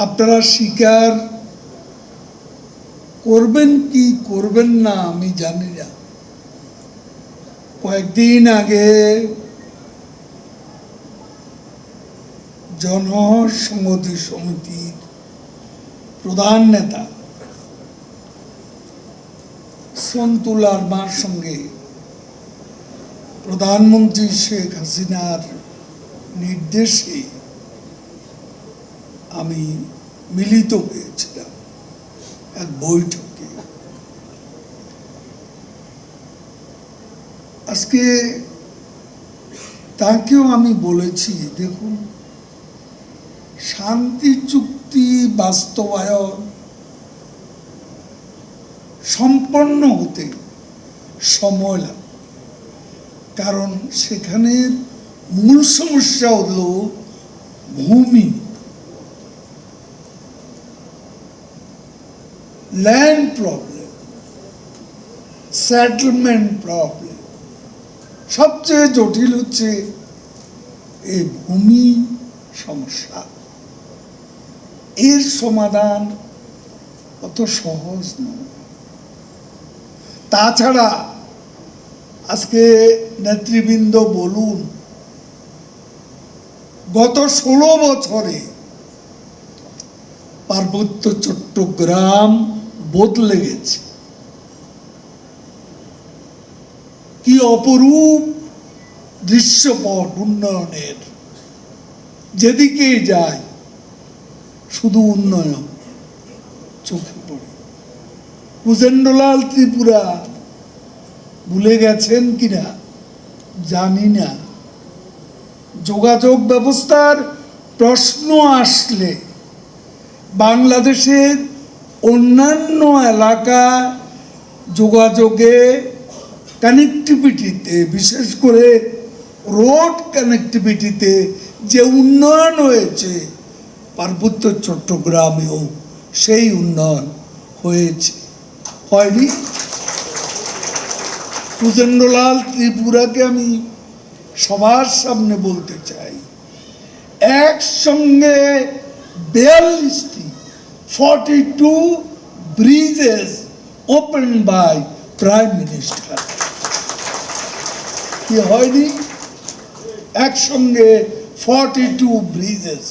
আপনারা স্বীকার করবেন কি করবেন না আমি জানি না। কয়েকদিন আগে জনসংহতি সমিতির প্রধান নেতা সন্তু লারমার সঙ্গে প্রধানমন্ত্রী শেখ হাসিনার নির্দেশে আমি মিলিত হয়েছিলাম এক বৈঠকে। আজকে তাকেও আমি বলেছি, দেখুন, শান্তি চুক্তি বাস্তবায়ন সম্পন্ন হতে সময় লাগে, কারণ সেখানের মূল সমস্যা হলো ভূমি, ল্যান্ড প্রবলেম, সেটেলমেন্ট প্রবলেম। সবচেয়ে জটিল হচ্ছে এই ভূমি সমস্যা। এর সমাধান অত সহজ নয়। তাছাড়া আজকে নেতৃবৃন্দ বলুন, গত 16 বছরে পার্বত্য চট্টগ্রাম বদলে গেছে। কি অপরূপ দৃশ্যপট উন্নয়নের, যেদিকে যায় শুধু উন্নয়ন চোখে পড়ে। কুজেন্দ্রলাল ত্রিপুরা ভুলে গেছেন কিনা জানি না। যোগাযোগ ব্যবস্থার প্রশ্ন আসলে বাংলাদেশের অন্যান্য এলাকা যোগাযোগে কানেক্টিভিটিতে, বিশেষ করে রোড কানেক্টিভিটিতে যে উন্নয়ন হয়েছে, পার্বত্য চট্টগ্রামেও সেই উন্নয়ন হয়েছে। হয়নি? কুজেন্দ্রলাল ত্রিপুরাকে আমি সবার সামনে বলতে চাই, একসঙ্গে 42টি 42 bridges open by prime minister. কি হয়নি? একসঙ্গে 42 ব্রিজেস।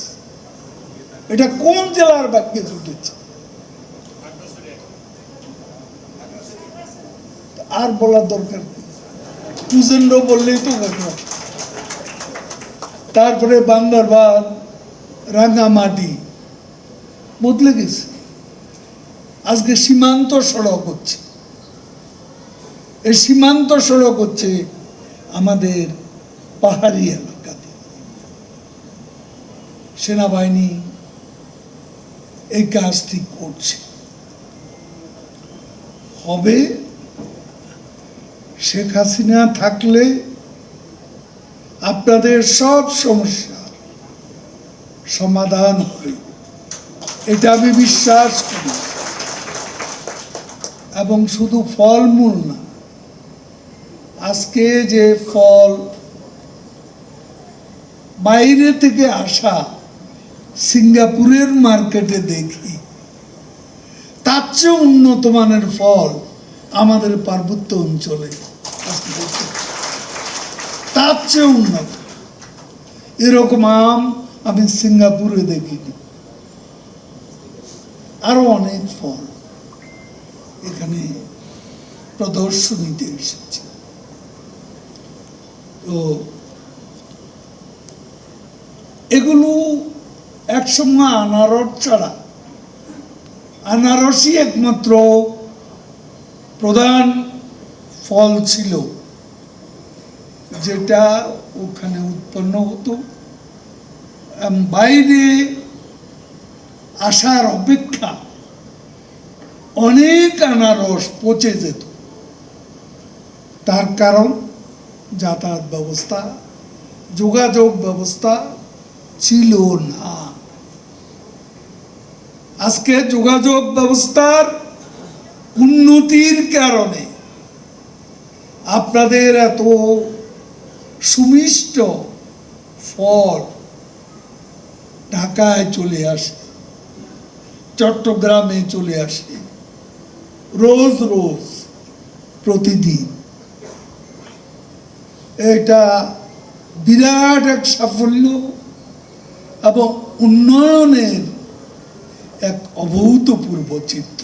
এটা কোন জেলার ভাগ্যে জুটেছে? আর বলার দরকার নেই, কুজেন্দ্র বললেই তো ঘটনা। তারপরে বান্দরবান, রাঙ্গামাটি বদলে গেছে। আজকে সীমান্ত সড়ক হচ্ছে। এই সীমান্ত সড়ক হচ্ছে আমাদের পাহাড়ি এলাকাতে। সেনাবাহিনী এই কাজটি করছে। হবে, শেখ হাসিনা থাকলে আপনাদের সব সমস্যার সমাধান হবে, এটা আমি বিশ্বাস করি। এবং শুধু ফলমূল না, আজকে যে ফল বাইরে থেকে আসা সিঙ্গাপুরের মার্কেটে দেখি, তার চেয়ে উন্নত মানের ফল আমাদের পার্বত্য অঞ্চলে তার চেয়ে উন্নত। এরকম আম আমি সিঙ্গাপুরে দেখিনি। আরো অনেক ফল এখানে প্রদর্শনীতে এসেছে। তো এগুলো একসময় আনারস ছাড়া, আনারসই একমাত্র প্রধান ফল ছিল যেটা ওখানে উৎপন্ন হতো। বাইরে আসার অপেক্ষা অনেক আনারস পচে যেত। তার কারণ যাতায়াত ব্যবস্থা, যোগাযোগ ব্যবস্থা ছিল না। আজকে যোগাযোগ ব্যবস্থার উন্নতির কারণে আপনাদের এত সুমিষ্ট ফল ঢাকায় চলে আসে। চট্টগ্রামে চলে আসে রোজ রোজ প্রতিদিন। এটা বিরাট এক সাফল্য এবং উন্নয়নের এক অভূতপূর্ব চিত্র।